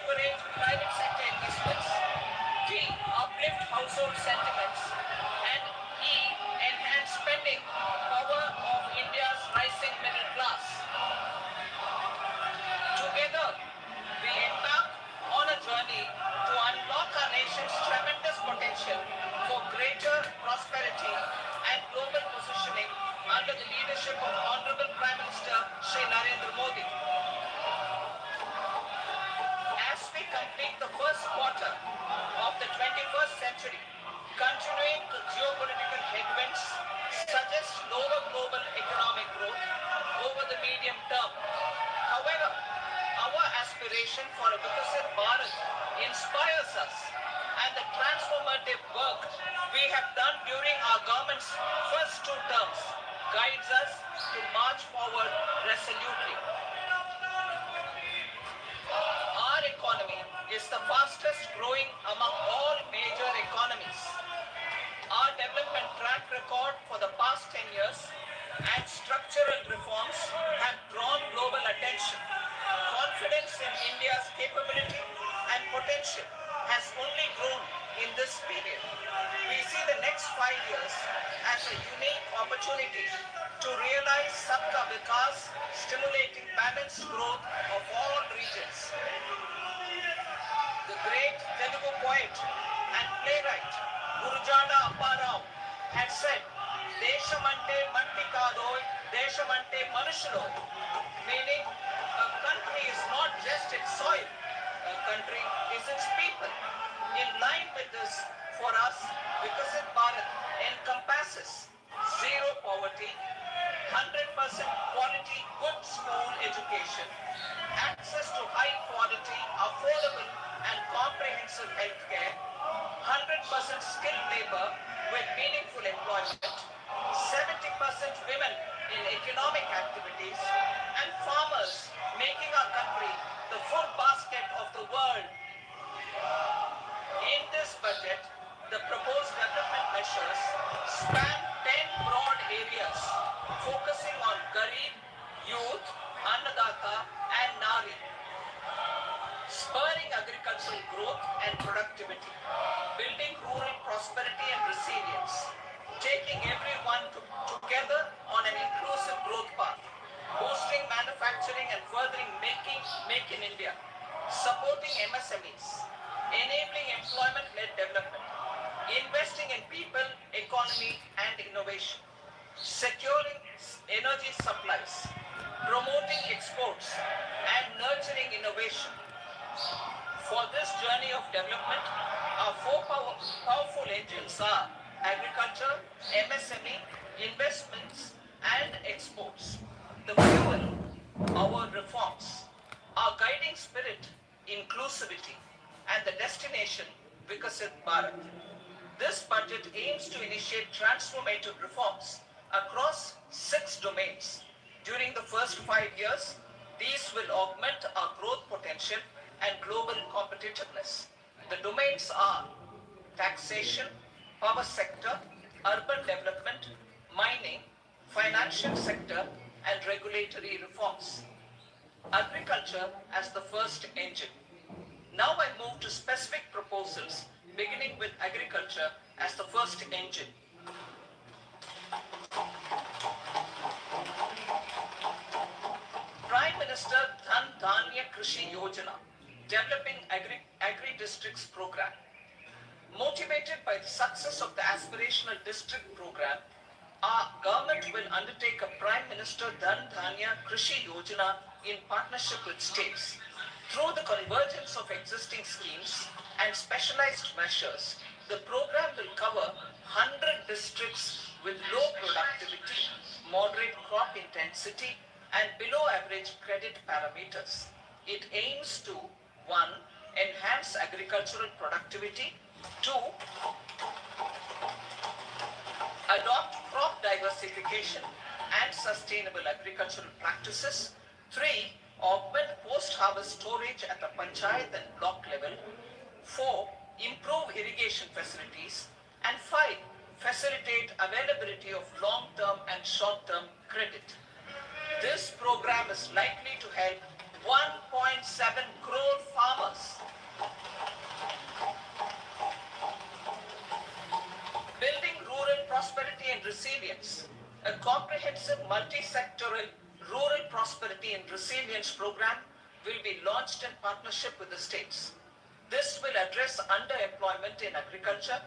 encourage private sector investments. D. Uplift household sentiments. And E. Enhance spending power of India's rising middle class. Together, we embark on a journey to unlock our nation's tremendous potential for greater prosperity and global positioning under the leadership of Honorable Prime Minister Shri Narendra Modi. As we complete the first quarter of the 21st century, continuing geopolitical headwinds suggest lower global economic growth over the medium term. However, our aspiration for a Vikasit Bharat inspires us, and the transformative work we have done during our government's first two terms guides us to march forward resolutely. Our economy is the fastest growing among all major economies. Our development track record for the past 10 years and structural reforms have drawn global attention. Confidence in India's capability and potential has only grown in this period. We see the next 5 years as a unique opportunity to realize Sabka Vikas, stimulating balanced growth of all regions. The great Telugu poet and playwright Gurujada Apparao had said, Deshamante Manti Kadoy, Deshamante Manushuloy, meaning a country is not just its soil, a country is its people. In line with this, for us, Vikasit Bharat encompasses zero poverty, 100% quality good school education, access to high quality, affordable and comprehensive health care, 100% skilled labor with meaningful employment, 70% women in economic activities, and farmers making our country the food basket of the world. In this budget, the proposed development measures span 10 broad areas, focusing on Garib, youth, Annadata, and Nari, spurring agricultural growth and productivity, building rural prosperity and resilience, taking everyone together on an inclusive growth path, boosting manufacturing and furthering Make in India, supporting MSMEs, enabling employment-led development, investing in people, economy, and innovation, securing energy supplies, promoting exports, and nurturing innovation. For this journey of development, our four powerful engines are agriculture, MSME, investments, and exports. The fuel, our reforms, our guiding spirit, inclusivity, and the destination, Vikasit Bharat. This budget aims to initiate transformative reforms across 6 domains. During the first 5 years, these will augment our growth potential and global competitiveness. The domains are taxation, power sector, urban development, mining, financial sector, and regulatory reforms. Agriculture as the first engine. Now I move to specific proposals, beginning with agriculture as the first engine. Prime Minister Dhan Dhanya Krishi Yojana, developing agri-districts program. Motivated by the success of the aspirational district program, our government will undertake a Prime Minister Dhan Dhanya Krishi Yojana in partnership with states. Through the convergence of existing schemes and specialized measures, the program will cover 100 districts with low productivity, moderate crop intensity, and below average credit parameters. It aims to 1. Enhance agricultural productivity, 2. Adopt crop diversification and sustainable agricultural practices, 3. Augment post-harvest storage at the panchayat and block level, 4. Improve irrigation facilities, and 5. Facilitate availability of long-term and short-term credit. This program is likely to help 1.7 crore farmers. Building rural prosperity and resilience. A comprehensive multi-sectoral rural prosperity and resilience program will be launched in partnership with the states. This will address underemployment in agriculture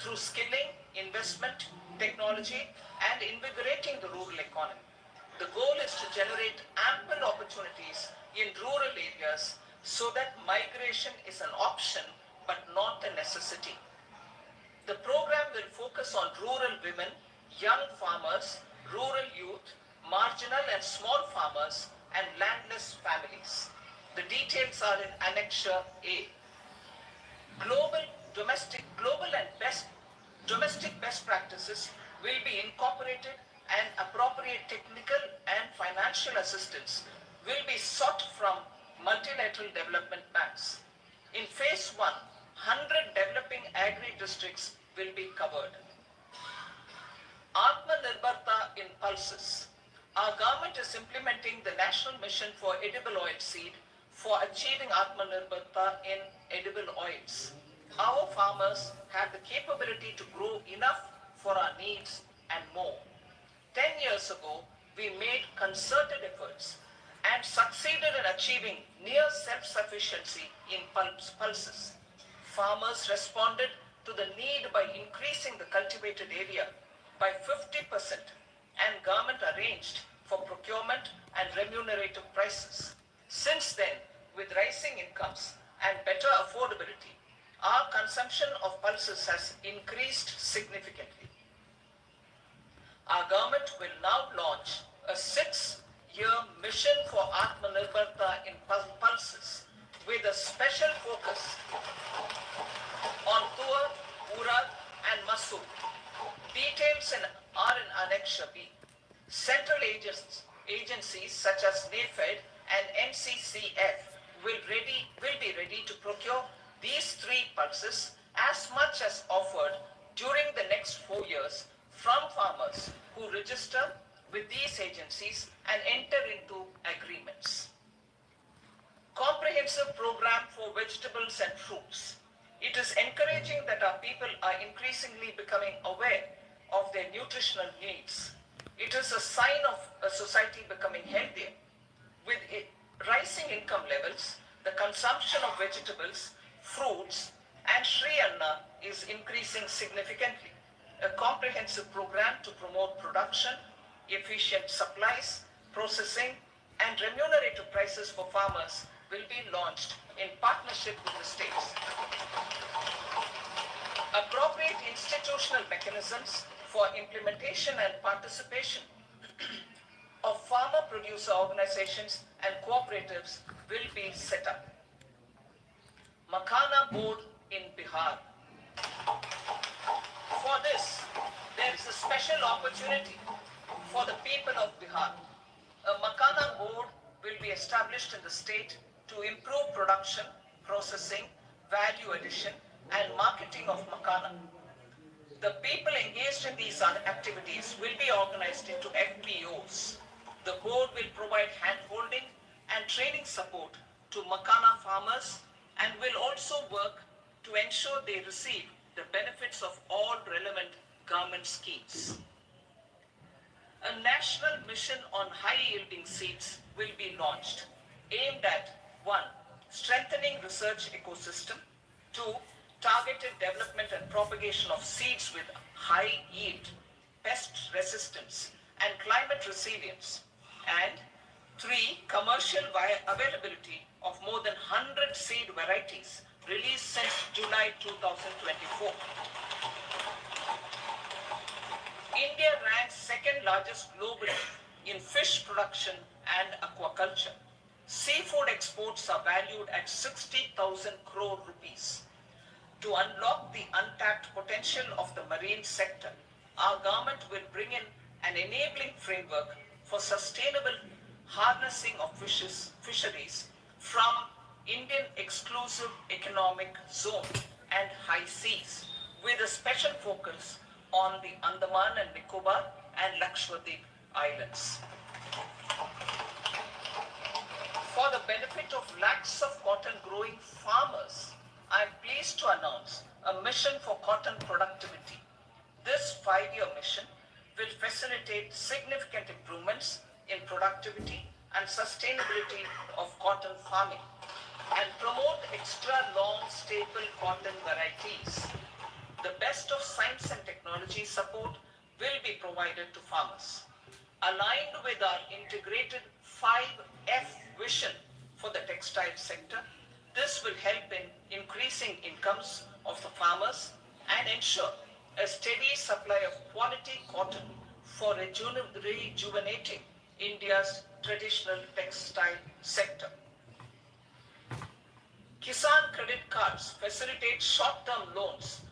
through skilling, investment, technology, and invigorating the rural economy. The goal is to generate ample opportunities in rural areas so that migration is an option but not a necessity. The program will focus on rural women, young farmers, rural youth, marginal and small farmers, and landless families. The details are in Annexure A. Global and domestic best practices will be incorporated, and appropriate technical and financial assistance will be sought from multilateral development banks. In phase 1, 100 developing agri-districts will be covered. Atmanirbharta in pulses. Our government is implementing the National Mission for Edible Oilseed for achieving Atmanirbharta in edible oils. Our farmers have the capability to grow enough for our needs and more. 10 years ago, we made concerted efforts and succeeded in achieving near self-sufficiency in pulses. Farmers responded to the need by increasing the cultivated area by 50%, and government arranged for procurement and remunerative prices. Since then, with rising incomes and better affordability, our consumption of pulses has increased significantly. Our government will now launch a 6-year mission for Atmanirbharta in pulses with a special focus on Tuar, Urad and Masoor. Details are in Annexure B. Central agencies such as NAFED and NCCF will be ready to procure these 3 pulses as much as offered during the next 4 years from farmers who register with these agencies and enter into agreements. Comprehensive program for vegetables and fruits. It is encouraging that our people are increasingly becoming aware of their nutritional needs. It is a sign of a society becoming healthier. With rising income levels, the consumption of vegetables, fruits, and Sri Anna is increasing significantly. A comprehensive program to promote production, efficient supplies, processing, and remunerative prices for farmers will be launched in partnership with the states. Appropriate institutional mechanisms for implementation and participation of farmer producer organizations and cooperatives will be set up. Makhana board in Bihar. For this, there is a special opportunity for the people of Bihar. A Makhana board will be established in the state to improve production, processing, value addition, and marketing of Makhana. The people engaged in these activities will be organized into FPOs. The board will provide hand-holding and training support to Makhana farmers and will also work to ensure they receive the benefits of all relevant government schemes. A national mission on high-yielding seeds will be launched, aimed at 1. Strengthening research ecosystem, 2. Targeted development and propagation of seeds with high yield, pest resistance, and climate resilience, and 3. Commercial availability of more than 100 seed varieties released since July 2024. India ranks second largest globally in fish production and aquaculture. Seafood exports are valued at 60,000 crore rupees. To unlock the untapped potential of the marine sector, our government will bring in an enabling framework for sustainable harnessing of fisheries from Indian exclusive economic zone and high seas, with a special focus on the Andaman and Nicobar and Lakshadweep Islands. For For the benefit of lakhs of cotton growing farmers, I am pleased to announce a mission for cotton productivity. This 5-year mission will facilitate significant improvements in productivity and sustainability of cotton farming and promote extra long staple cotton varieties. The best of science and technology support will be provided to farmers. Aligned with our integrated 5F vision for the textile sector, this will help in increasing incomes of the farmers and ensure a steady supply of quality cotton for rejuvenating India's traditional textile sector. Kisan credit cards facilitate short-term loans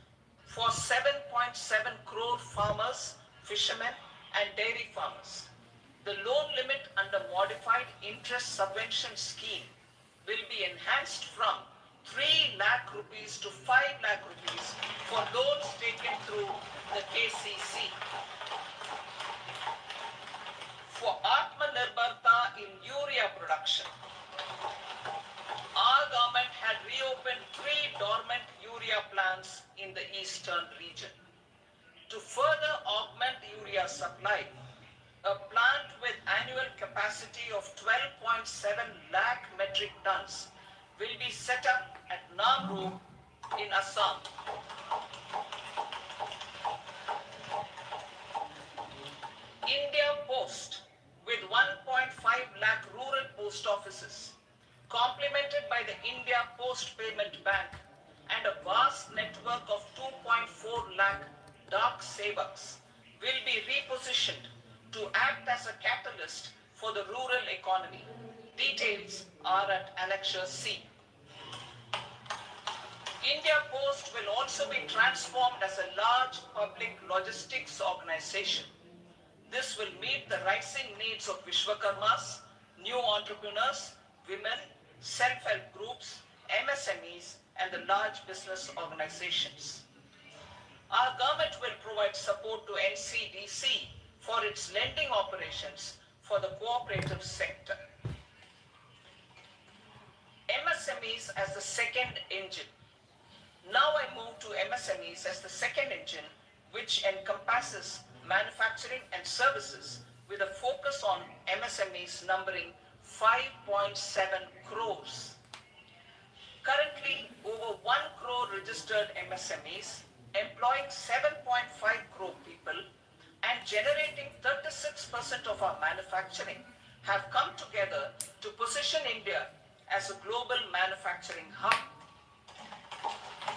for 7.7 crore farmers, fishermen and dairy farmers. The loan limit under modified interest subvention scheme will be enhanced from 3 lakh rupees to 5 lakh rupees for loans taken through the KCC. For Atmanirbharta in urea production, our government had reopened 3 dormant urea plants in the eastern region. To further augment urea supply, a plant with annual capacity of 12.7 lakh metric tons will be set up at Namru in Assam. India Post, with 1.5 lakh rural post offices, complemented by the India Post Payment Bank and a vast network of 2.4 lakh Dak Sevaks, will be repositioned to act as a catalyst for the rural economy. Details are at Annexure C. India Post will also be transformed as a large public logistics organization. This will meet the rising needs of Vishwakarmas, new entrepreneurs, women, self-help groups, MSMEs, and the large business organizations. Our government will provide support to NCDC for its lending operations for the cooperative sector. MSMEs as the second engine. Now I move to MSMEs as the second engine, which encompasses manufacturing and services with a focus on MSMEs numbering 5.7 crores. Currently, over 1 crore registered MSMEs, employing 7.5 crore people and generating 36% of our manufacturing, have come together to position India as a global manufacturing hub.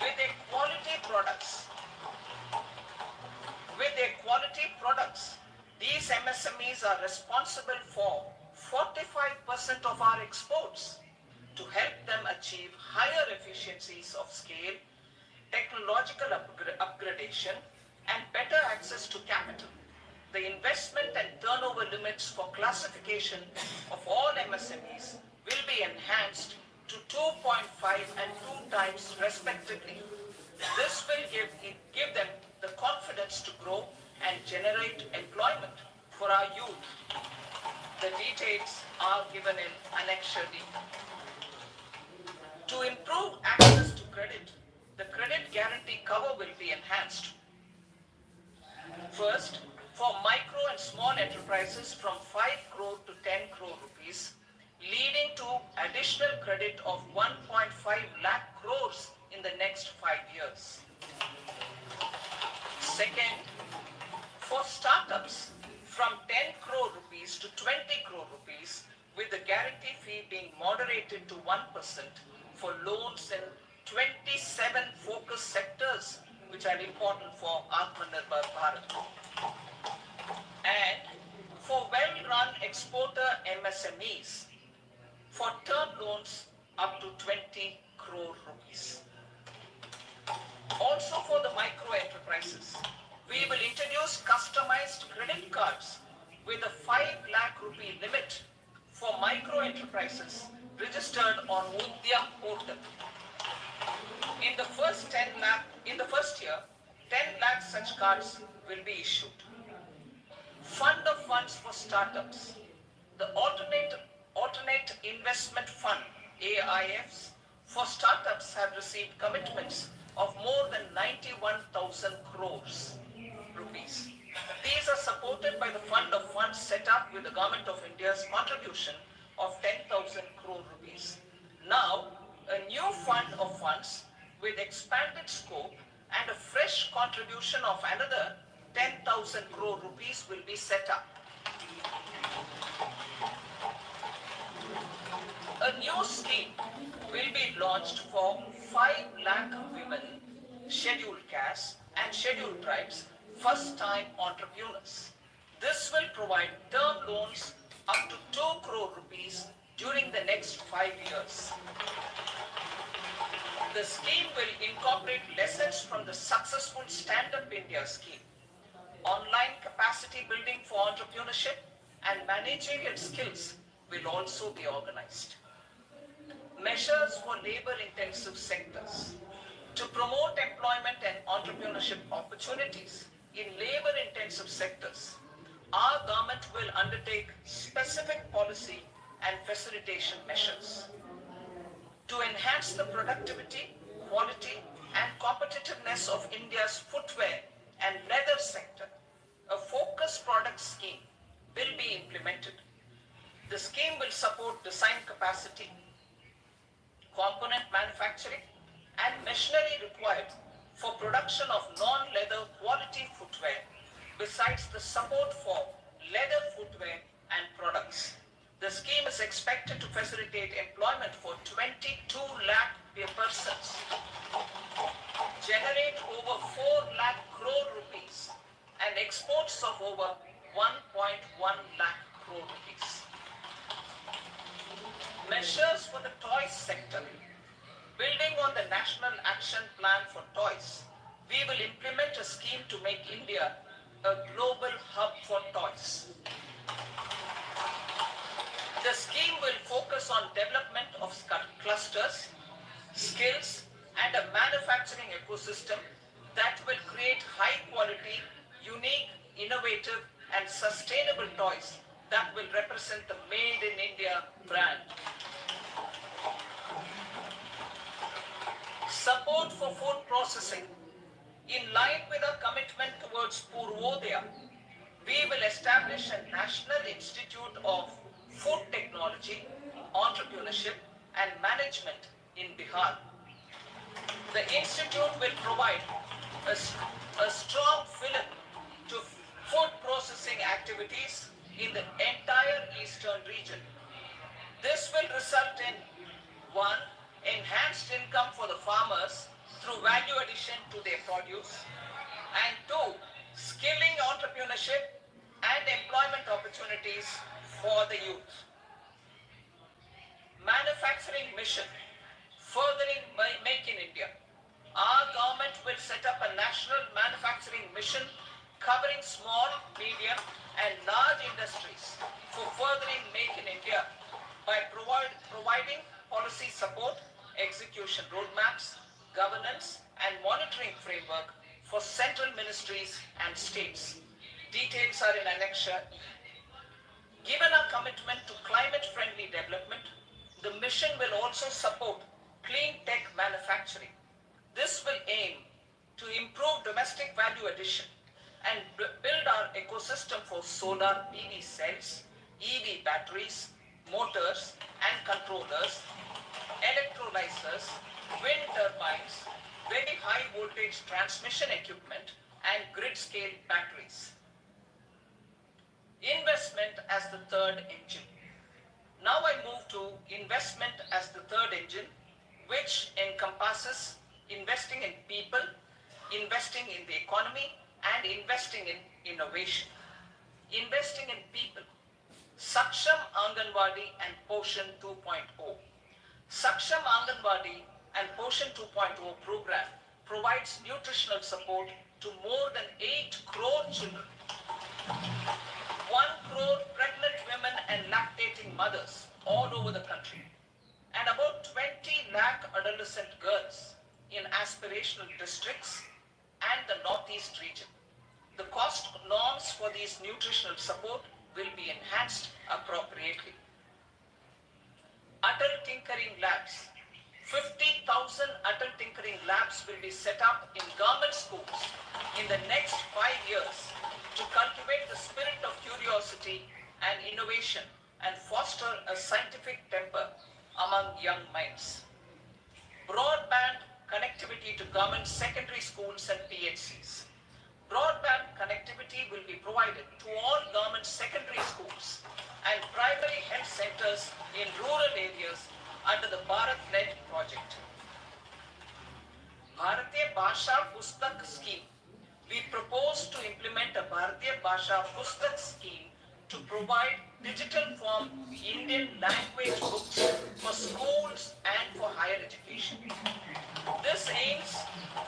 With their quality products, these MSMEs are responsible for 45% of our exports. To help them achieve higher efficiencies of scale, technological upgradation, and better access to capital, the investment and turnover limits for classification of all MSMEs will be enhanced to 2.5 and 2 times respectively. This will give them the confidence to grow and generate employment for our youth. The details are given in Annexure D. To improve access to credit, the credit guarantee cover will be enhanced. First, for micro and small enterprises from 5 crore to 10 crore rupees, leading to additional credit of 1.5 lakh crores in the next 5 years. Second, for startups from 10 crore rupees to 20 crore rupees, with the guarantee fee being moderated to 1% for loans in 27 focus sectors which are important for Atmanirbhar Bharat. And for well-run exporter MSMEs, for term loans up to 20 crore rupees. Also for the micro enterprises, we will introduce customized credit cards with a 5 lakh rupee limit for micro enterprises registered on Udyam portal. In the first year, 10 lakh such cards will be issued. Fund of funds for startups. The alternate Alternate Investment Fund, AIFs, for startups have received commitments of more than 91,000 crores rupees. These are supported by the fund of funds set up with the Government of India's contribution of 10,000 crore rupees. Now, a new fund of funds with expanded scope and a fresh contribution of another 10,000 crore rupees will be set up. A new scheme will be launched for 5 lakh women, scheduled castes and scheduled tribes, first-time entrepreneurs. This will provide term loans up to 2 crore rupees during the next 5 years. The scheme will incorporate lessons from the successful Stand Up India scheme. Online capacity building for entrepreneurship and managerial skills will also be organized. Measures for labor-intensive sectors. To promote employment and entrepreneurship opportunities in labor-intensive sectors, our government will undertake specific policy and facilitation measures. To enhance the productivity, quality, and competitiveness of India's footwear and leather sector, a focused product scheme will be implemented. The scheme will support design capacity, component manufacturing, and machinery required for production of non-leather quality footwear, besides the support for leather footwear and products. The scheme is expected to facilitate employment for 22 lakh persons, generate over 4 lakh crore rupees, and exports of over 1.1 lakh crore rupees. Measures for the toys sector. Building on the National Action Plan for Toys, we will implement a scheme to make India a global hub for toys. The scheme will focus on development of clusters, skills, and a manufacturing ecosystem that will create high quality, unique, innovative, and sustainable toys that will represent the Made in India brand. Support for food processing. In line with our commitment towards Purvodaya, we will establish a National Institute of Food Technology, Entrepreneurship and Management in Bihar. The institute will provide a strong fillip to food processing activities in the entire eastern region. This will result in 1. Enhanced income for the farmers through value addition to their produce, and 2. Skilling entrepreneurship and employment opportunities for the youth. Manufacturing mission, furthering Make in India. Our government will set up a national manufacturing mission covering small, medium and large industries for furthering Make in India by providing policy support, execution roadmaps, governance and monitoring framework for central ministries and states. Details are in Annexure E. Given our commitment to climate-friendly development, the mission will also support clean tech manufacturing. This will aim to improve domestic value addition and build our ecosystem for solar PV cells, EV batteries, motors and controllers, electrolyzers, wind turbines, very high voltage transmission equipment and grid scale batteries. Investment as the third engine. Now I move to investment as the third engine, which encompasses investing in people, investing in the economy and investing in innovation. Investing in people. Saksham Anganwadi and Poshan 2.0. Saksham Anganwadi and Poshan 2.0 program provides nutritional support to more than 8 crore children, 1 crore pregnant women and lactating mothers all over the country, and about 20 lakh adolescent girls in aspirational districts and the Northeast region. The cost norms for these nutritional support will be enhanced appropriately. Atal Tinkering Labs. 50,000 Atal Tinkering Labs will be set up in government schools in the next 5 years to cultivate the spirit of curiosity and innovation and foster a scientific temper among young minds. Broadband connectivity to government secondary schools and PHCs. Broadband connectivity will be provided to all government secondary schools and primary health centers in rural areas under the Bharat-led project. Bharatiya Bhasha Pustak Scheme. We propose to implement a Bharatiya Bhasha Pustak scheme to provide digital form Indian language books for schools and for higher education. This aims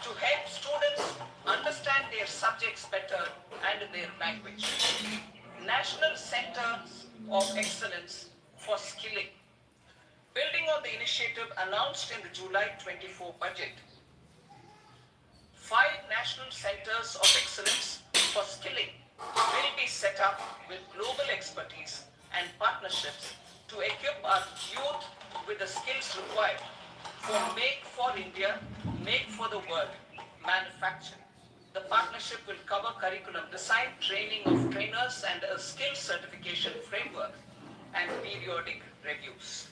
to help students understand their subjects better and their language. National Centers of Excellence for Skilling. Building on the initiative announced in the July 24 budget, 5 national centers of excellence for skilling will be set up with global expertise and partnerships to equip our youth with the skills required for Make for India, Make for the World manufacturing. The partnership will cover curriculum design, training of trainers and a skills certification framework and periodic reviews.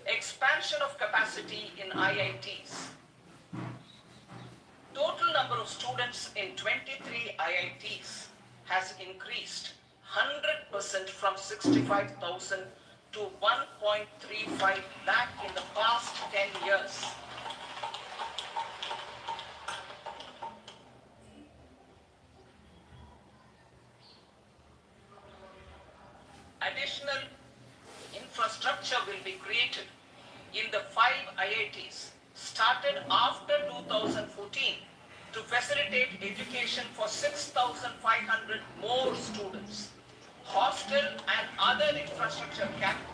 Expansion of capacity in IITs. Total number of students in 23 IITs has increased 100% from 65,000 to 1.35 lakh in the past 10 years. Additional infrastructure will be created in the 5 IITs started after 2014 to facilitate education for 6,500 more students. Hostel and other infrastructure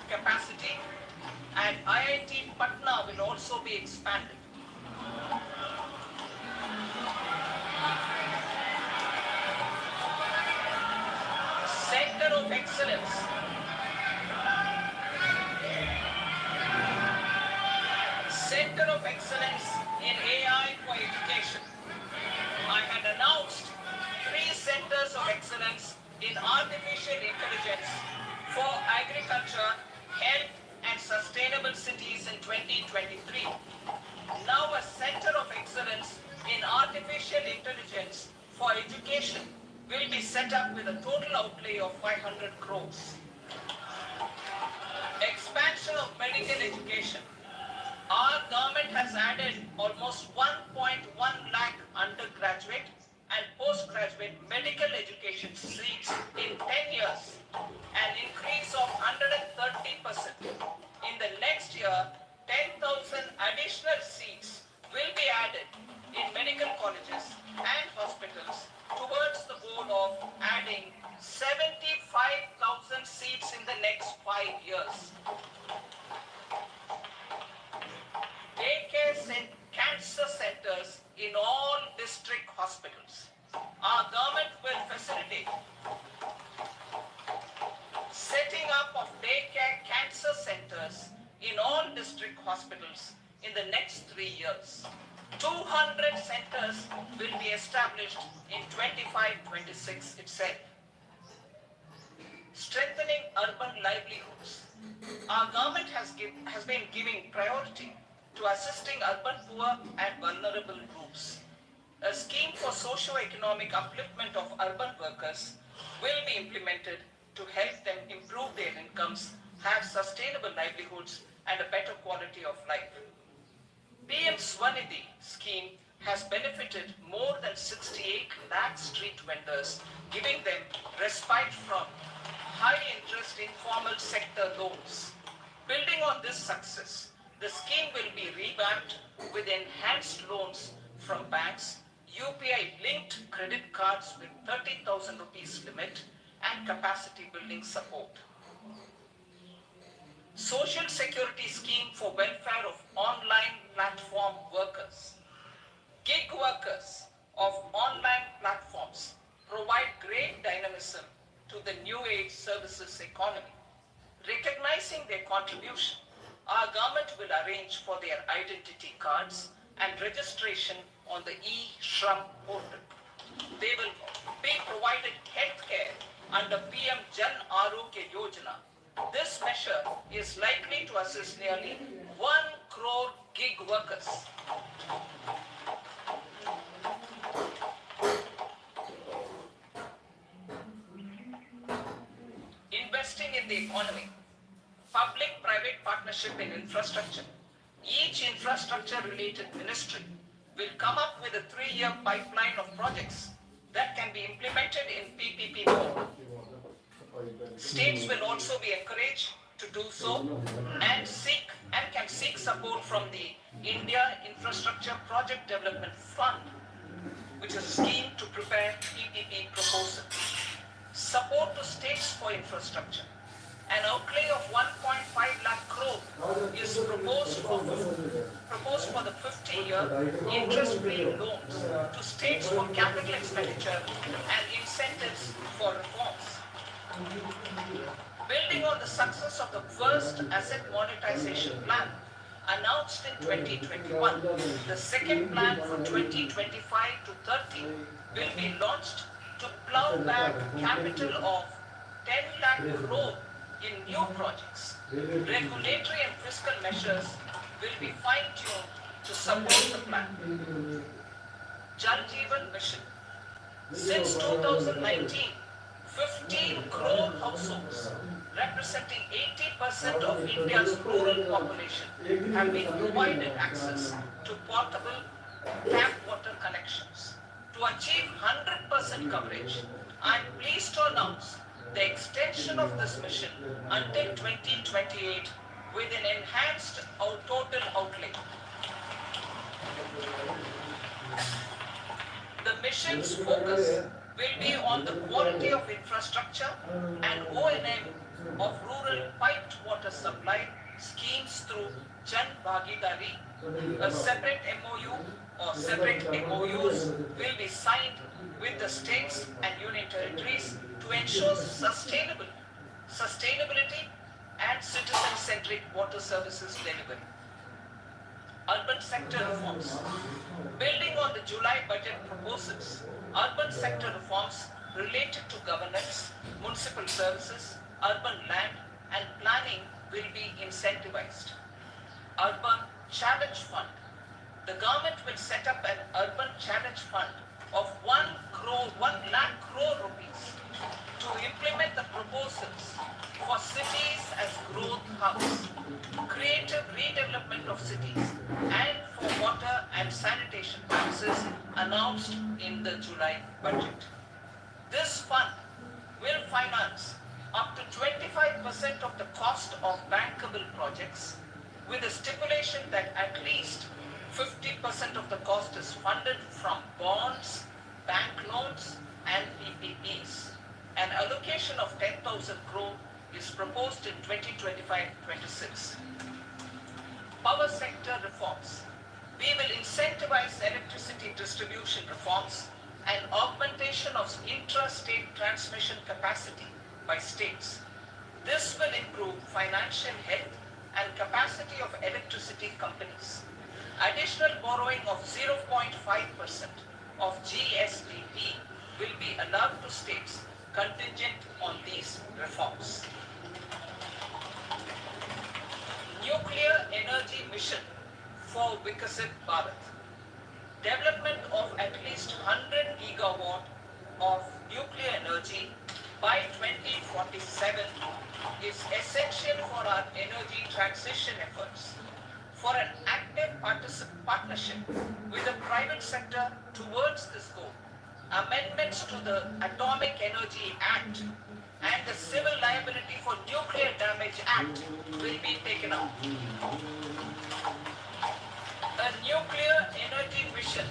capacity and IIT Patna will also be expanded. Center of Excellence. Center of Excellence in AI for Education. I had announced 3 centers of excellence in artificial intelligence for agriculture, health and sustainable cities in 2023. Now a center of excellence in artificial intelligence for education will be set up with a total outlay of 500 crores. Expansion of medical education. Our government has added almost 1.1 lakh undergraduate and postgraduate medical education seats in 10 years, an increase of 130%. In the next year, 10,000 additional seats will be added in medical colleges and hospitals towards the goal of adding 75,000 seats in the next 5 years. Daycare and cancer centers in all district hospitals. Our government will facilitate setting up of daycare cancer centers in all district hospitals in the next 3 years. 200 centers will be established in 25-26 itself. Strengthening urban livelihoods. Our government has been giving priority to assisting urban poor and vulnerable groups. A scheme for socio-economic upliftment of urban workers will be implemented to help them improve their incomes, have sustainable livelihoods and a better quality of life. PM Swanidhi scheme has benefited more than 68 lakh street vendors, giving them respite from high interest informal sector loans. Building on this success, the scheme will be revamped with enhanced loans from banks, UPI-linked credit cards with 30,000 rupees limit and capacity building support. Social Security Scheme for welfare of online platform workers. Gig workers of online platforms provide great dynamism to the new age services economy. Recognizing their contribution, our will arrange for their identity cards and registration on the e-Shram portal. They will be provided health care under PM Jan Arogya Yojana. This measure is likely to assist nearly 1 crore gig workers. Investing in the economy. Public-private partnership in infrastructure. Each infrastructure-related ministry will come up with a 3-year pipeline of projects that can be implemented in PPP mode. States will also be encouraged to do so and can seek support from the India Infrastructure Project Development Fund, which is a scheme to prepare PPP proposals. Support to states for infrastructure. An outlay of 1.5 lakh crore is proposed for the 50-year interest-free loans to states for capital expenditure and incentives for reforms. Building on the success of the first asset monetization plan announced in 2021, the second plan for 2025 to 30 will be launched to plow back capital of 10 lakh crore in new projects. Regulatory and fiscal measures will be fine-tuned to support the plan. Jal Jeevan Mission. Since 2019, 15 crore households, representing 80% of India's rural population, have been provided access to portable tap water connections. To achieve 100% coverage, I am pleased to announce the extension of this mission until 2028 with an enhanced total outlay. The mission's focus will be on the quality of infrastructure and O&M of rural piped water supply schemes through Jan Bhagidari. A separate MOU or separate MOUs will be signed with the states and union territories to ensure sustainability and citizen-centric water services delivery. Urban sector reforms. Building on the July budget proposals, urban sector reforms related to governance, municipal services, urban land and planning will be incentivized. Urban Challenge Fund. The government will set up an urban challenge fund of 1 lakh crore rupees to implement the proposals for cities as growth hubs, creative redevelopment of cities, and for water and sanitation taxes announced in the July budget. This fund will finance up to 25% of the cost of bankable projects, with a stipulation that at least 50% of the cost is funded from bonds, bank loans and PPPs. An allocation of 10,000 crore is proposed in 2025-26. Power sector reforms. We will incentivize electricity distribution reforms and augmentation of intra-state transmission capacity by states. This will improve financial health and capacity of electricity companies. Additional borrowing of 0.5% of GSDP will be allowed to states contingent on these reforms. Nuclear energy mission for Vikasit Bharat. Development of at least 100 gigawatt of nuclear energy by 2047 is essential for our energy transition efforts. For an active partnership with the private sector towards this goal, amendments to the Atomic Energy Act and the Civil Liability for Nuclear Damage Act will be taken up. A nuclear energy mission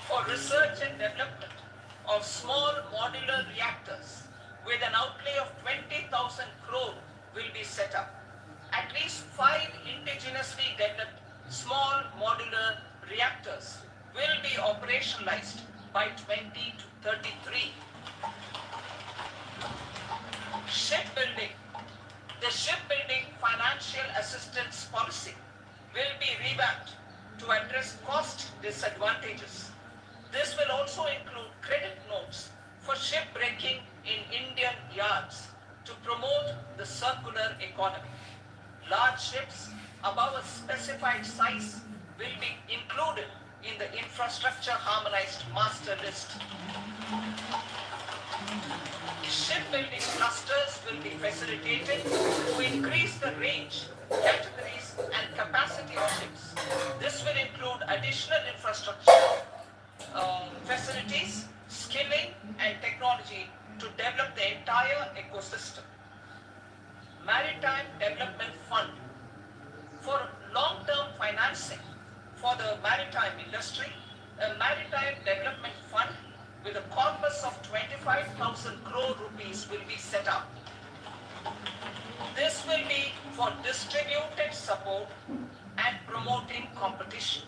for research and development of small modular reactors with an outlay of 20,000 crore will be set up. At least 5 indigenously developed small modular reactors will be operationalized by 2033. Shipbuilding. The shipbuilding financial assistance policy will be revamped to address cost disadvantages. This will also include credit notes for shipbreaking in Indian yards to promote the circular economy. Large ships above a specified size will be included in the infrastructure harmonized master list. Shipbuilding clusters will be facilitated to increase the range, categories, and capacity of ships. This will include additional infrastructure, facilities, skilling, and technology to develop the entire ecosystem. Maritime Development Fund for long-term financing for the maritime industry, a maritime development fund with a corpus of 25,000 crore rupees will be set up. This will be for distributed support and promoting competition.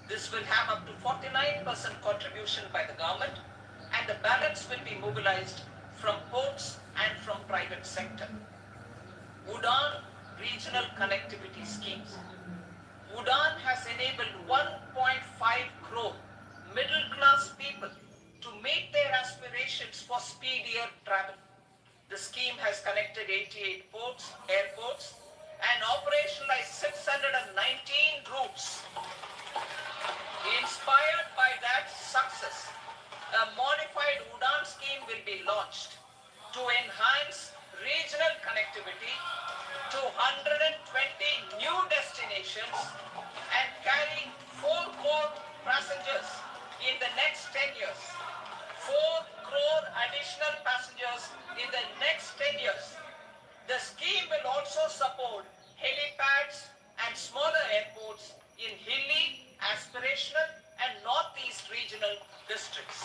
This will have up to 49% contribution by the government, and the balance will be mobilized from ports and from private sector. UDAN regional connectivity schemes. UDAN has enabled 1.5 crore middle-class people to meet their aspirations for speedier travel. The scheme has connected 88 ports, airports, and operationalized 619 routes. Inspired by that success, a modified UDAN scheme will be launched to enhance regional connectivity to 120 new destinations and carry 4 crore passengers in the next 10 years. 4 crore additional passengers in the next 10 years. The scheme will also support helipads and smaller airports in hilly, aspirational and northeast regional districts.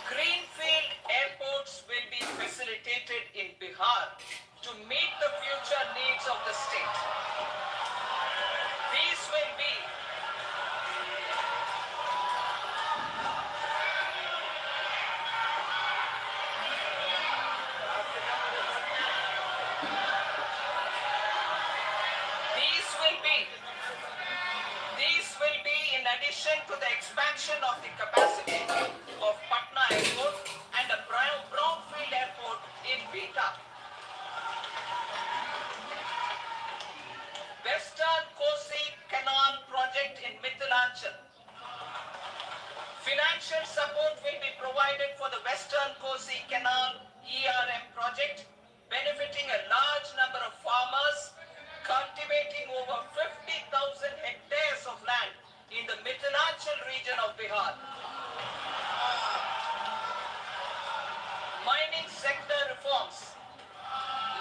Greenfield airports will be facilitated in Bihar to meet the future needs of the state. These will be in addition to the expansion of the capacity of Patna Airport and a brownfield airport in Beta. Western Kosi Canal project in Mithilanchal. Financial support will be provided for the Western Kosi Canal ERM project, benefiting a large number of farmers cultivating over 50,000 hectares of land in the Mithilanchal region of Bihar. Mining sector reforms.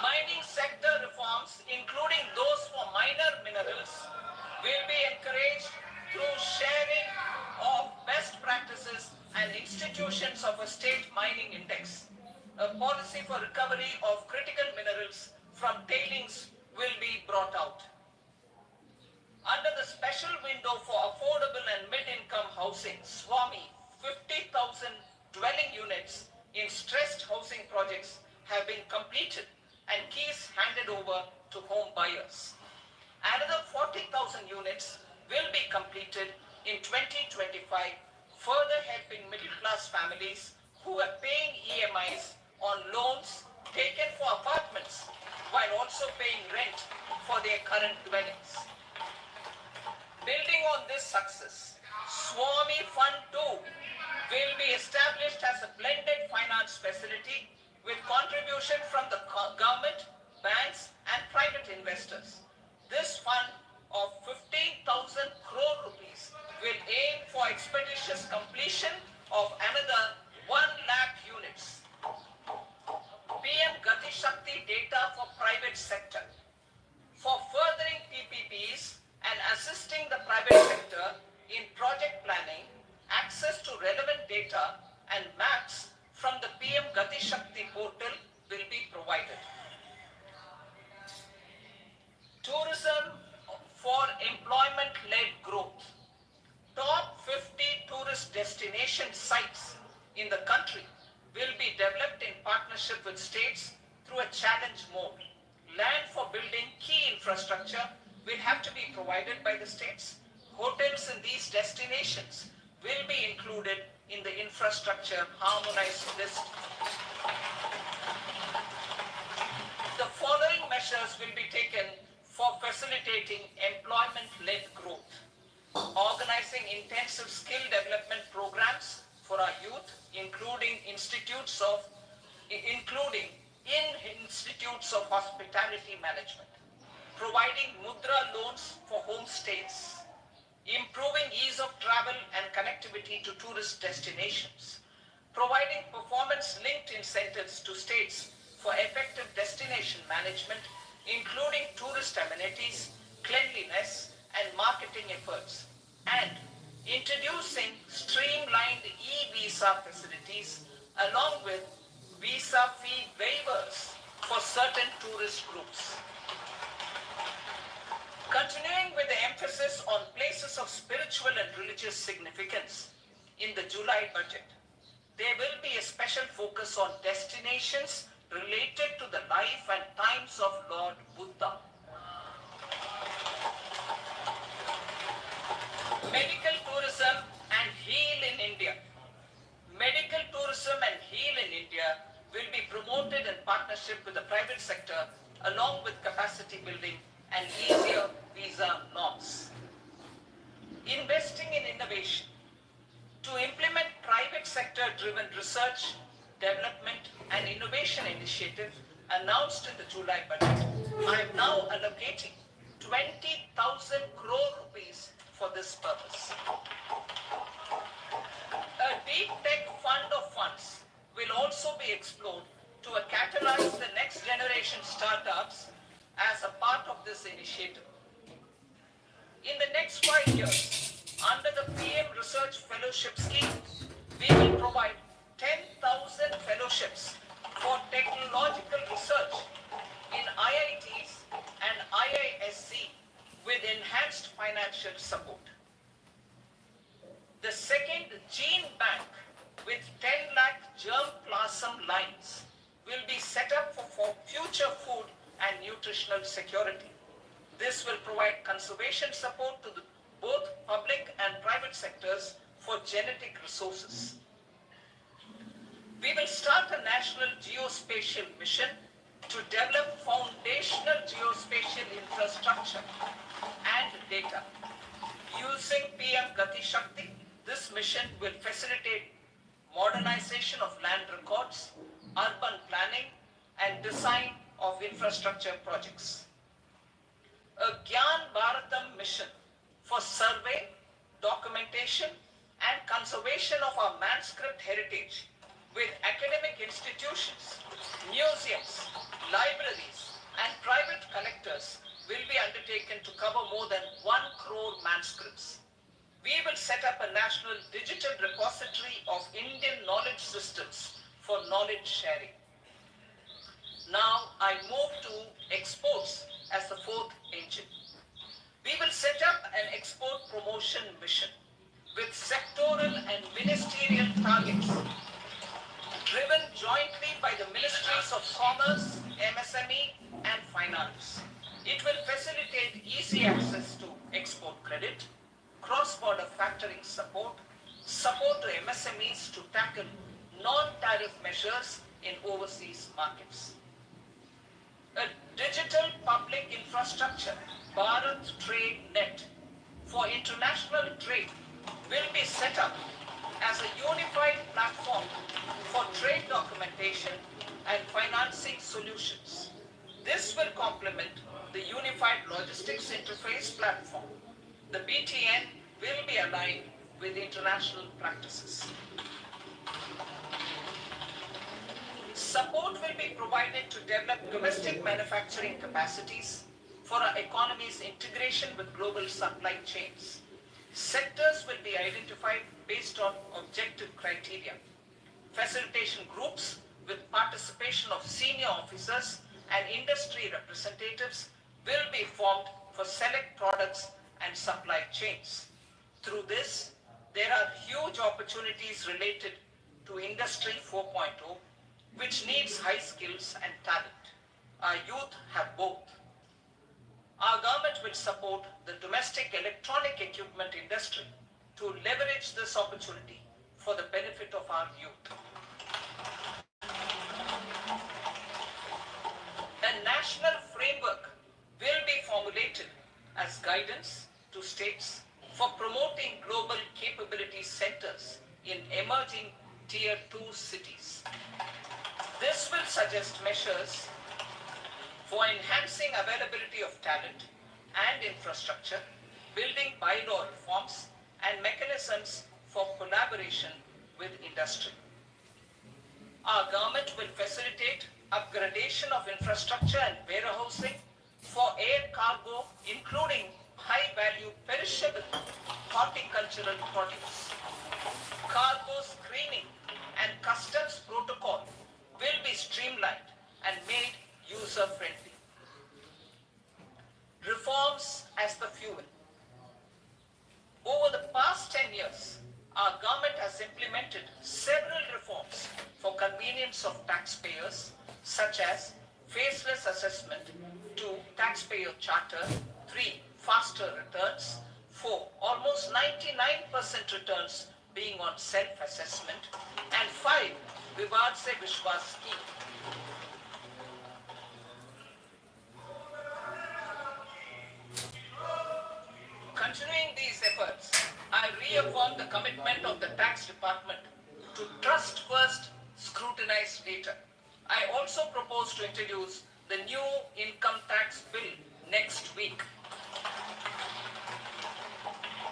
Mining sector reforms, including those for minor minerals, will be encouraged through sharing of best practices and institutions of a state mining index. A policy for recovery of critical minerals from tailings will be brought out. Under the special window for affordable and mid-income housing, SWAMI, 50,000 dwelling units in stressed housing projects have been completed and keys handed over to home buyers. Another 40,000 units will be completed in 2025, further helping middle-class families who are paying EMIs on loans taken for apartments while also paying rent for their current dwellings. Building on this success, SWAMI Fund 2 will be established as a blended finance facility with contribution from the government, banks and private investors. This fund of 15,000 crore rupees will aim for expeditious completion of another 1 lakh units. PM Gati Shakti data for private sector. For furthering PPPs and assisting the private sector in project planning, access to relevant data and maps from the PM Gati Shakti portal will be provided. Tourism for employment-led growth. Top 50 tourist destination sites in the country will be developed in partnership with states through a challenge mode. land for building key infrastructure will have to be provided by the states. Hotels in these destinations will be included in the infrastructure harmonized list. The following measures will be taken for facilitating employment-led growth. Organizing intensive skill development programs for our youth, including in institutes of hospitality management. Providing mudra loans for homestays. Improving ease of travel and connectivity to tourist destinations. Providing performance-linked incentives to states for effective destination management, including tourist amenities, cleanliness, and marketing efforts. And introducing streamlined e-visa facilities along with visa fee waivers for certain tourist groups. Continuing with the emphasis on places of spiritual and religious significance in the July budget, there will be a special focus on destinations related to the life and times of Lord Buddha. Medical tourism and heal in India. Medical tourism and heal in India will be promoted in partnership with the private sector along with capacity building and easier visa norms. Investing in innovation. To implement private sector driven research, development and innovation initiative announced in the July budget, I am now allocating 20,000 crore rupees for this purpose. A deep tech fund of funds will also be explored to catalyze the next generation startups as a part of this initiative. In the next 5 years, under the PM Research Fellowship Scheme, we will provide 10,000 fellowships for technological research in IITs and IISc with enhanced financial support. The second gene bank with 10 lakh germplasm lines will be set up for future food and nutritional security. This will provide conservation support to both public and private sectors for genetic resources. We will start a national geospatial mission to develop foundational geospatial infrastructure and data. Using PM Gati Shakti, this mission will facilitate modernization of land records, urban planning, and design of infrastructure projects. A Gyan Bharatam mission for survey, documentation, and conservation of our manuscript heritage with academic institutions, museums, libraries, and private collectors will be undertaken to cover more than 1 crore manuscripts. We will set up a national digital repository of Indian knowledge systems for knowledge sharing. Now I move to exports as the fourth engine. We will set up an export promotion mission with sectoral and ministerial targets driven jointly by the Ministries of Commerce, MSME, and Finance. It will facilitate easy access to export credit, cross-border factoring support, support to MSMEs to tackle non-tariff measures in overseas markets. A digital public infrastructure, Bharat Trade Net, for international trade will be set up as a unified platform for trade documentation and financing solutions. This will complement the Unified Logistics Interface platform. The BTN will be aligned with international practices. Support will be provided to develop domestic manufacturing capacities for our economy's integration with global supply chains. Sectors will be identified based on objective criteria. Facilitation groups with participation of senior officers and industry representatives will be formed for select products and supply chains. Through this, there are huge opportunities related to Industry 4.0, which needs high skills and talent. Our youth have both. Our government will support the domestic electronic equipment industry to leverage this opportunity for the benefit of our youth. A national framework will be formulated as guidance to states for promoting global capability centers in emerging Tier 2 cities. This will suggest measures for enhancing availability of talent and infrastructure, building bylaw reforms, and mechanisms for collaboration with industry. Our government will facilitate upgradation of infrastructure and warehousing for air cargo, including high-value perishable horticultural produce. Cargo screening and customs protocol will be streamlined and made user-friendly. Reforms as the fuel. Over the past 10 years, our government has implemented several reforms for convenience of taxpayers, such as faceless assessment, 2. Taxpayer charter, 3. Faster returns, 4. Almost 99% returns being on self-assessment, and 5. Vivad se Vishwas scheme. Continuing these efforts, I reaffirm the commitment of the tax department to trust first, scrutinize later. I also propose to introduce the new income tax bill next week.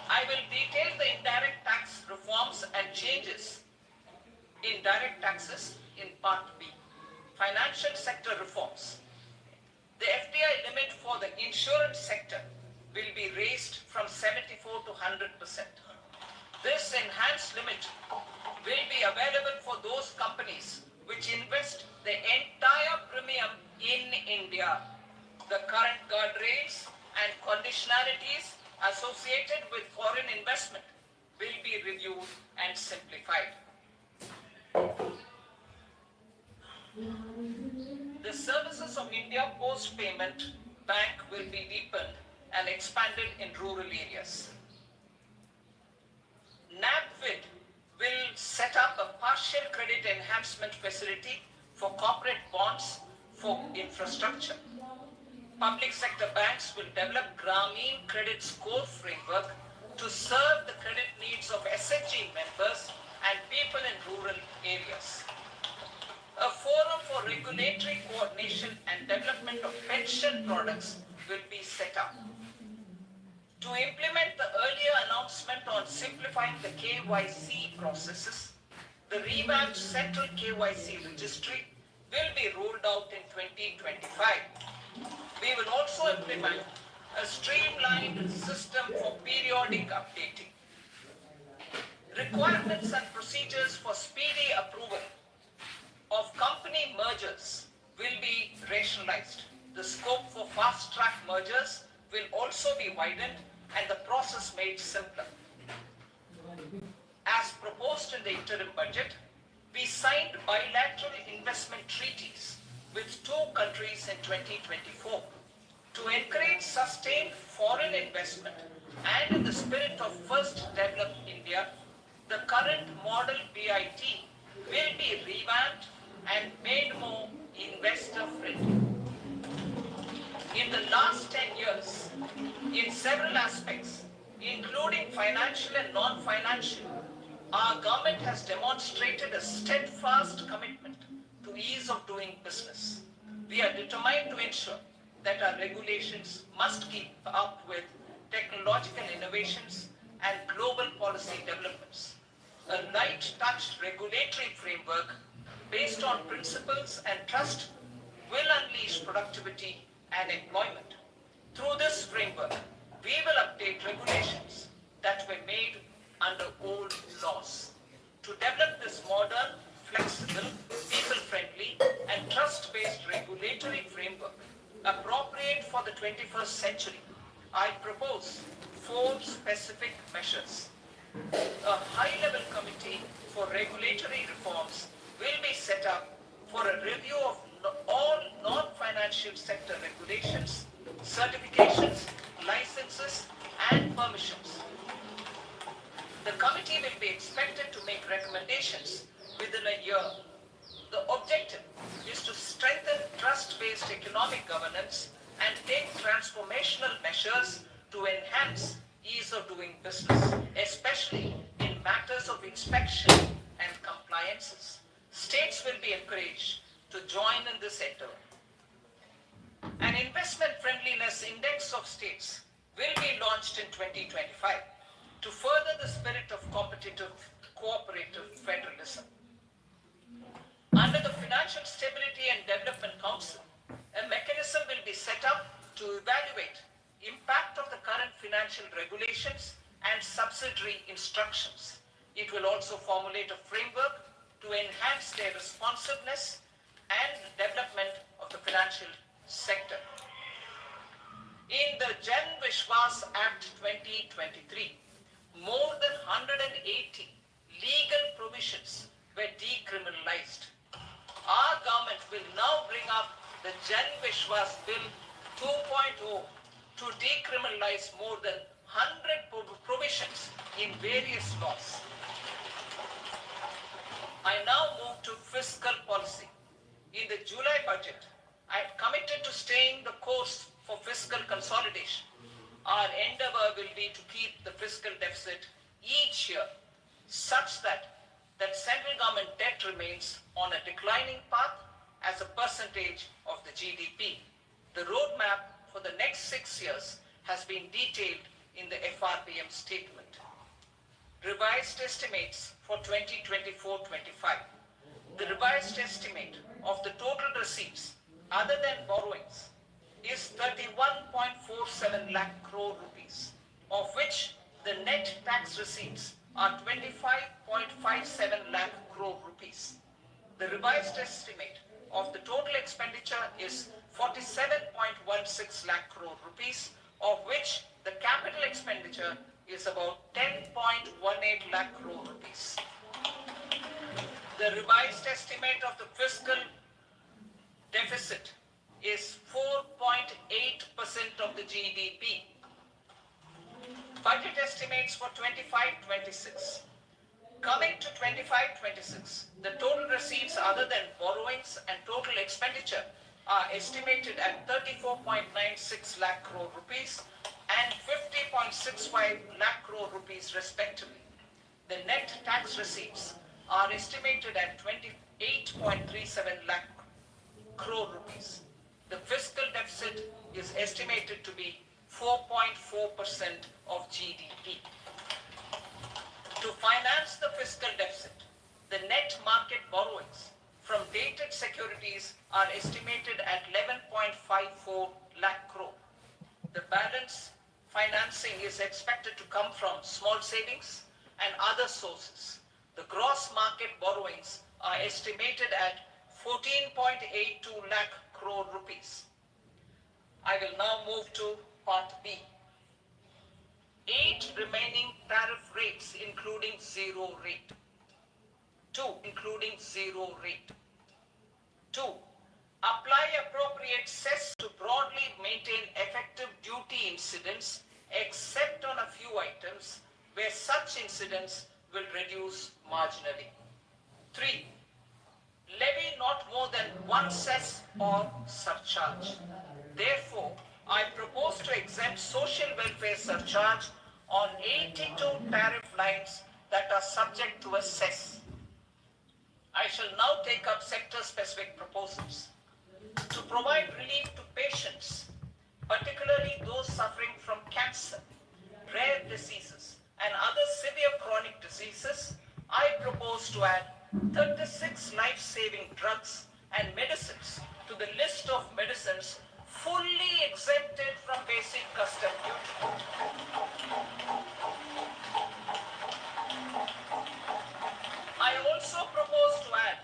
I will detail the indirect tax reforms and changes in direct taxes in Part B. Financial sector reforms. The FDI limit for the insurance sector will be raised from 74 to 100%. This enhanced limit will be available for those companies which invest the entire premium in India. The current guardrails and conditionalities associated with foreign investment will be reviewed and simplified. The services of India Post Payment Bank will be deepened and expanded in rural areas. NABFID will set up a partial credit enhancement facility for corporate bonds for infrastructure. Public sector banks will develop Grameen Credit Score Framework to serve the credit needs of SHG members and people in rural areas. A forum for regulatory coordination and development of pension products will be set up. To implement the earlier announcement on simplifying the KYC processes, the revamped Central KYC Registry will be rolled out in 2025. We will also implement a streamlined system for periodic updating. Requirements and procedures for speedy approval of company mergers will be rationalized. The scope for fast-track mergers will also be widened and the process made simpler. As proposed in the interim budget, we signed bilateral investment treaties with 2 countries in 2024 to encourage sustained foreign investment, and in the spirit of First Develop India, the current model BIT will be revamped and made more investor-friendly. In the last 10 years, in several aspects, including financial and non-financial, our government has demonstrated a steadfast commitment to ease of doing business. We are determined to ensure that our regulations must keep up with technological innovations and global policy developments. A light-touch regulatory framework based on principles and trust will unleash productivity and employment. Through this framework, we will update regulations that were made under old laws. To develop this modern, flexible, people-friendly, and trust-based regulatory framework appropriate for the 21st century, I propose 4 specific measures. A high-level committee for regulatory reforms will be set up for a review of all non-financial sector regulations, certifications, licenses, and permissions. The committee will be expected to make recommendations within a year. The objective is to strengthen trust-based economic governance and take transformational measures to enhance ease of doing business, especially in matters of inspection and compliances. States will be encouraged to join in this endeavor. An investment friendliness index of states will be launched in 2025 to further the spirit of competitive, cooperative federalism. Under the Financial Stability and Development Council, a mechanism will be set up to evaluate impact of the current financial regulations and subsidiary instructions. It will also formulate a framework to enhance their responsiveness and development of the financial sector. In the Jan Vishwas Act 2023, more than 180 legal provisions were decriminalized. Our government will now bring up the Jan Vishwas Bill 2.0 to decriminalize more than 100 provisions in various laws. I now move to fiscal policy. In the July budget, I am committed to staying the course for fiscal consolidation. Our endeavor will be to keep the fiscal deficit each year such that central government debt remains on a declining path as a percentage of the GDP. The roadmap for the next 6 years has been detailed in the FRBM statement. Revised estimates for 2024-25. The revised estimate of the total receipts other than borrowings is 31.47 lakh crore rupees, of which the net tax receipts are 25.57 lakh crore rupees. The revised estimate of the total expenditure is 47.16 lakh crore rupees, of which the capital expenditure is about 10.18 lakh crore rupees. The revised estimate of the fiscal deficit is 4.8% of the GDP. Budget estimates for 25-26. Coming to 25-26, the total receipts other than borrowings and total expenditure are estimated at 34.96 lakh crore rupees and 50.65 lakh crore rupees respectively. The net tax receipts are estimated at 28.37 lakh crore rupees. The fiscal deficit is estimated to be 4.4% of GDP. To finance the fiscal deficit, the net market borrowings from dated securities are estimated at 11.54 lakh crore. The balance financing is expected to come from small savings and other sources. The gross market borrowings are estimated at 14.82 lakh crore rupees. I will now move to Part B. 8 remaining tariff rates including zero rate. 2. Including zero rate. 2. Apply appropriate cess to broadly maintain effective duty incidence except on a few items where such incidence will reduce marginally. 3. Levy not more than one cess or surcharge. Therefore, I propose to exempt social welfare surcharge on 82 tariff lines that are subject to a cess. I shall now take up sector-specific proposals. To provide relief to patients, particularly those suffering from cancer, rare diseases, and other severe chronic diseases, I propose to add 36 life-saving drugs and medicines to the list of medicines fully exempted from basic custom duty. I also propose to add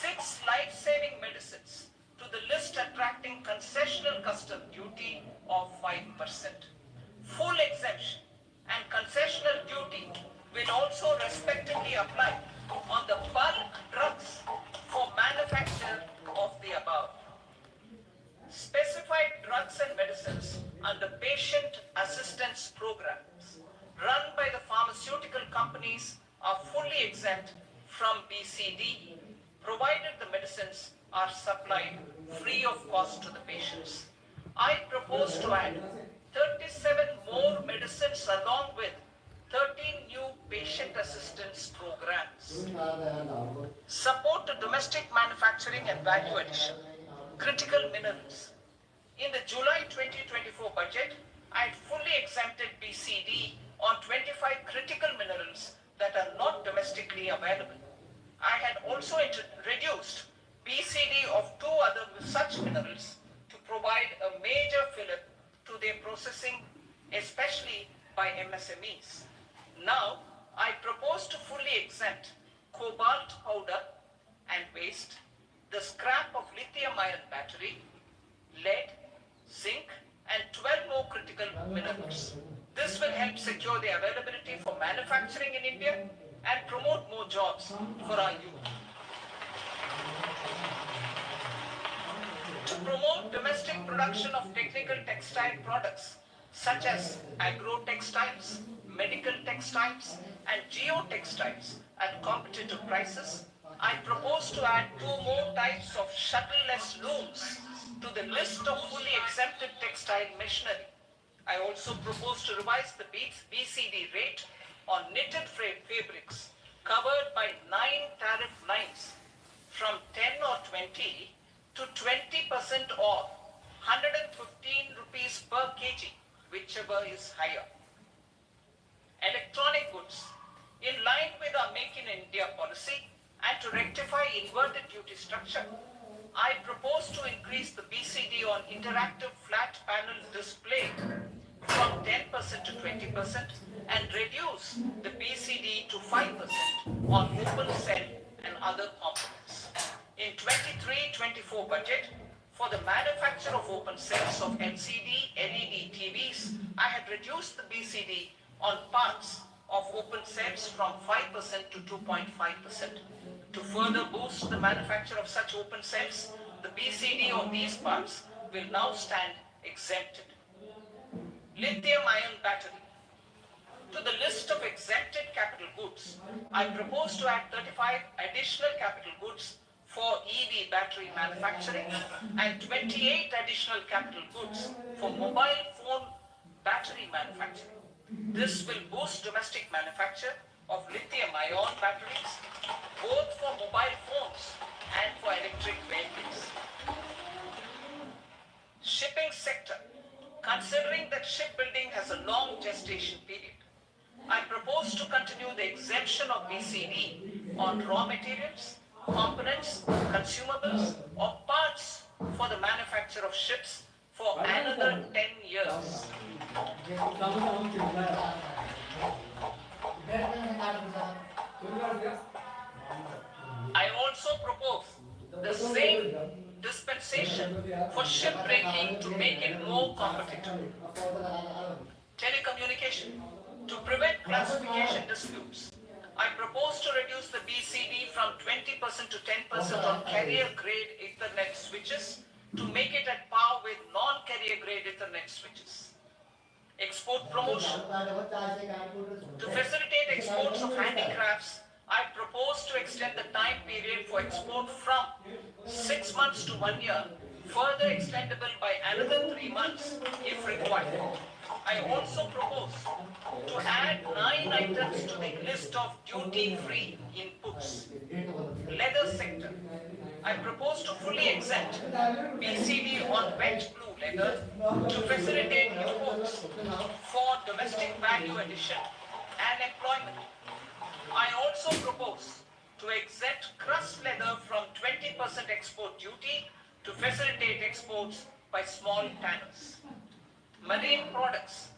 6 life-saving medicines to the list attracting concessional custom duty of 5%. Full exemption and concessional duty will also respectively apply on the bulk drugs for manufacture of the above. companies are fully exempt from BCD, provided the medicines are supplied free of cost to the patients. I propose to add 37 more medicines along with 13 new patient assistance programs. Support to domestic manufacturing and value addition. Critical minerals. In the July 2024 budget, I had fully exempted BCD on 25 critical minerals that are not domestically available. I had also reduced BCD of 2 other such minerals to provide a major fillip to their processing, especially by MSMEs. Now, I propose to fully exempt cobalt powder and waste, the scrap of lithium-ion battery, lead, zinc, and 12 more critical minerals. This will help secure the availability for manufacturing in India and promote more jobs for our youth. To promote domestic production of technical textile products such as agro-textiles, medical textiles, and geotextiles at competitive prices, I propose to add 2 more types of shuttle-less looms to the list of fully exempted textile machinery. I also propose to revise the BCD rate on knitted fabrics covered by 9 tariff lines from 10 or 20 to 20% or 115 rupees per kg, whichever is higher. Electronic goods. In line with our Make in India policy and to rectify inverted duty structure, I propose to increase the BCD on interactive flat panel display from 10% to 20% and reduce the BCD to 5% on open cell and other components. In 23-24 budget, for the manufacture of open cells of LCD, LED TVs, I had reduced the BCD on parts of open cells from 5% to 2.5%. To further boost the manufacture of such open cells, the BCD on these parts will now stand exempted. Lithium-ion battery. To the list of exempted capital goods, I propose to add 35 additional capital goods for EV battery manufacturing and 28 additional capital goods for mobile phone battery manufacturing. This will boost domestic manufacture of lithium-ion batteries, both for mobile phones and for electric vehicles. Shipping sector. Considering that shipbuilding has a long gestation period, I propose to continue the exemption of BCD on raw materials, components, consumables, or parts for the manufacture of ships for another 10 years. I also propose the same dispensation for shipbreaking to make it more competitive. Telecommunication. To prevent classification disputes, I propose to reduce the BCD from 20% to 10% on carrier-grade Ethernet switches to make it at par with non-carrier-grade Ethernet switches. Export promotion. To facilitate exports of handicrafts, I propose to extend the time period for export from 6 months to 1 year, further extendable by another 3 months if required. I also propose to add 9 items to the list of duty-free inputs. Leather sector. I propose to fully exempt BCD on wet blue leather to facilitate imports for domestic value addition and employment. I also propose to exempt crust leather from 20% export duty to facilitate exports by small tanners. Marine products.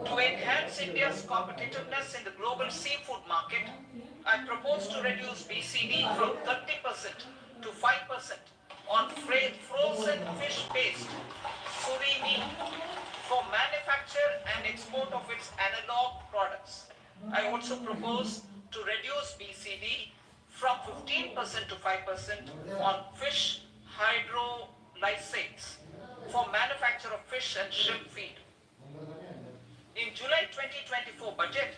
To enhance India's competitiveness in the global seafood market, I propose to reduce BCD from 30% to 5% on frozen fish paste, surimi, for manufacture and export of its analog products. I also propose to reduce BCD from 15% to 5% on fish hydrolysates for manufacture of fish and shrimp feed. In July 2024 budget,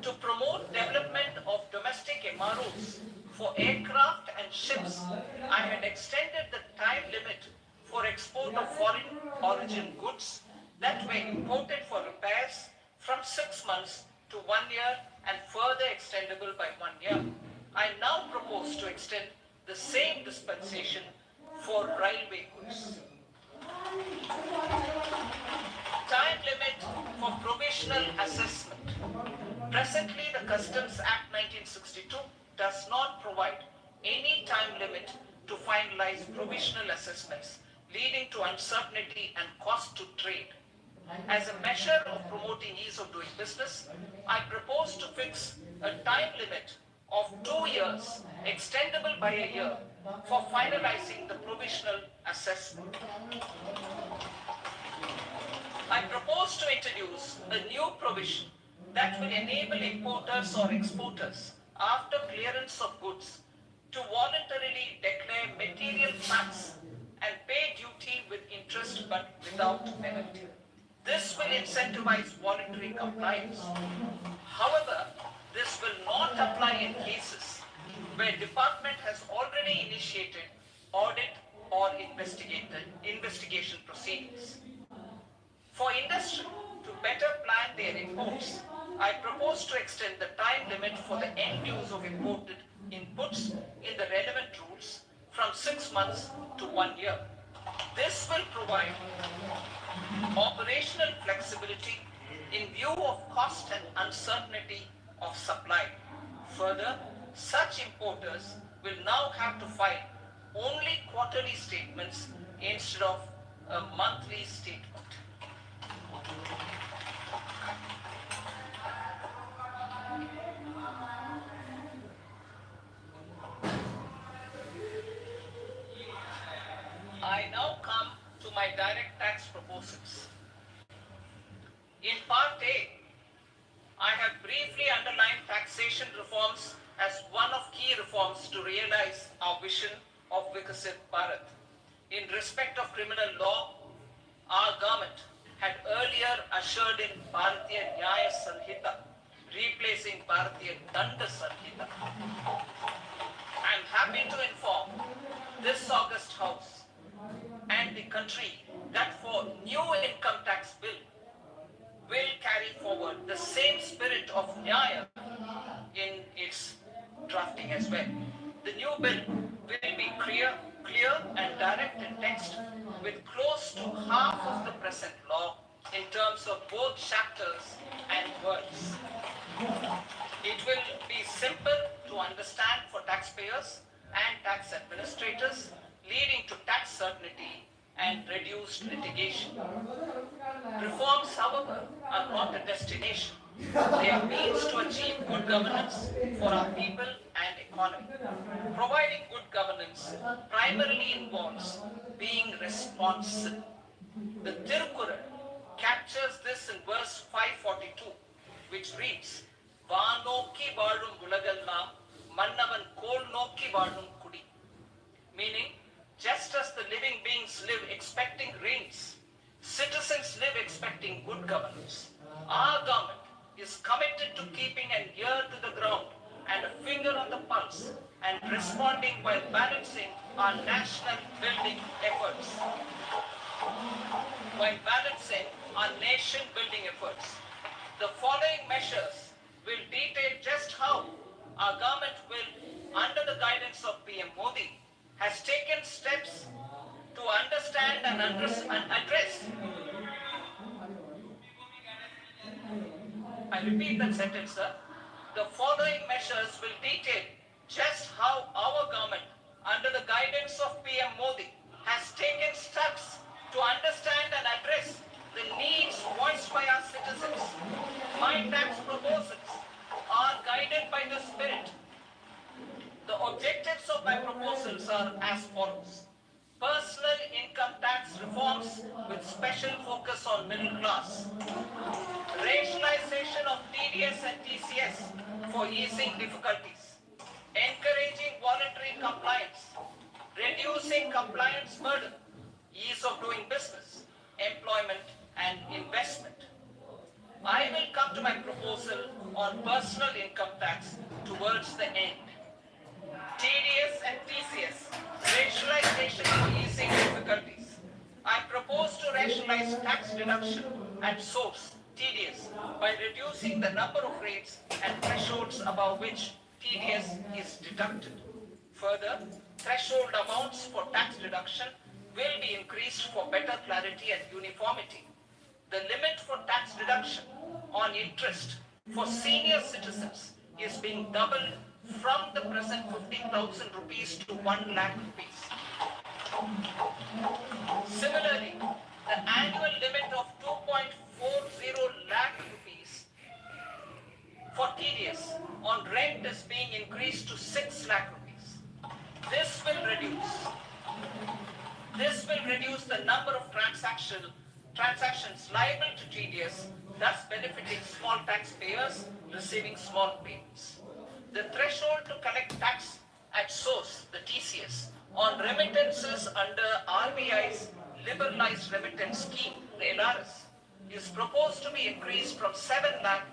To promote development of domestic MROs for aircraft and ships, I had extended the time limit for export of foreign origin goods that were imported for repairs from 6 months to 1 year and further extendable by 1 year. I now propose to extend the same dispensation for railway goods. Time limit for provisional assessment. Presently, the Customs Act 1962 does not provide any time limit to finalize provisional assessments, leading to uncertainty and cost to trade. As a measure of promoting ease of doing business, I propose to fix a time limit of 2 years, extendable by a year, for finalizing the provisional assessment. I propose to introduce a new provision that will enable importers or exporters, after clearance of goods, to voluntarily declare material facts and pay duty with interest but without penalty. This will incentivize voluntary compliance. However, this will not apply in cases where department has already initiated audit or investigation proceedings. For industry to better plan their imports, I propose to extend the time limit for the end use of imported inputs in the relevant rules from 6 months to 1 year. This will provide operational flexibility in view of cost and uncertainty of supply. Further, such importers will now have to file only quarterly statements instead of a monthly statement. I now come to my direct tax proposals. In Part A, I have briefly underlined taxation reforms as one of key reforms to realize our vision of Vikasit Bharat. In respect of criminal law, our government had earlier ushered in Bharatiya Nyaya Sanhita, replacing Bharatiya Danda Sanhita. I am happy to inform this august House and the country that for new income tax bill will carry forward the same spirit of Nyaya in its drafting as well. The new bill will be clear and direct in text, with close to half of the present law in terms of both chapters and words. It will be simple to understand for taxpayers and tax administrators, leading to tax certainty and reduced litigation. Reforms, however, are not a destination. They are means to achieve good governance for our people and economy. Providing good governance primarily involves being responsible. The Tirukkural captures this in verse 542, which reads, "Vaanokki vaazhum ulagallam, mannavan kol nokki vaazhum kudi." Meaning, just as the living beings live expecting rains, citizens live expecting good governance. Our government is committed to keeping an ear to the ground and a finger on the pulse and responding while balancing our national building efforts. The following measures will detail just how our government will, under the guidance of PM Modi, has taken steps to understand and address. I repeat that sentence, sir. The following measures will detail just how our government, under the guidance of PM Modi, has taken steps to understand and address the needs voiced by our citizens. My tax proposals are guided by the spirit. The objectives of my proposals are as follows. Personal income tax reforms with special focus on middle class. Rationalization of TDS and TCS for easing difficulties. Encouraging voluntary compliance. Reducing compliance burden. Ease of doing business, employment and investment. I will come to my proposal on personal income tax towards the end. TDS and TCS, rationalization in easing difficulties. I propose to rationalize tax deduction at source, TDS, by reducing the number of rates and thresholds above which TDS is deducted. Further, threshold amounts for tax deduction will be increased for better clarity and uniformity. The limit for tax deduction on interest for senior citizens is being doubled from the present 15,000 rupees to 1 lakh rupees. Similarly, the annual limit of 2.40 lakh rupees for TDS on rent is being increased to 6 lakh rupees. This will reduce the number of transactions liable to TDS, thus benefiting small taxpayers receiving small payments. The threshold to collect tax at source, the TCS, on remittances under RBI's liberalized remittance scheme, the LRS, is proposed to be increased from 7 lakh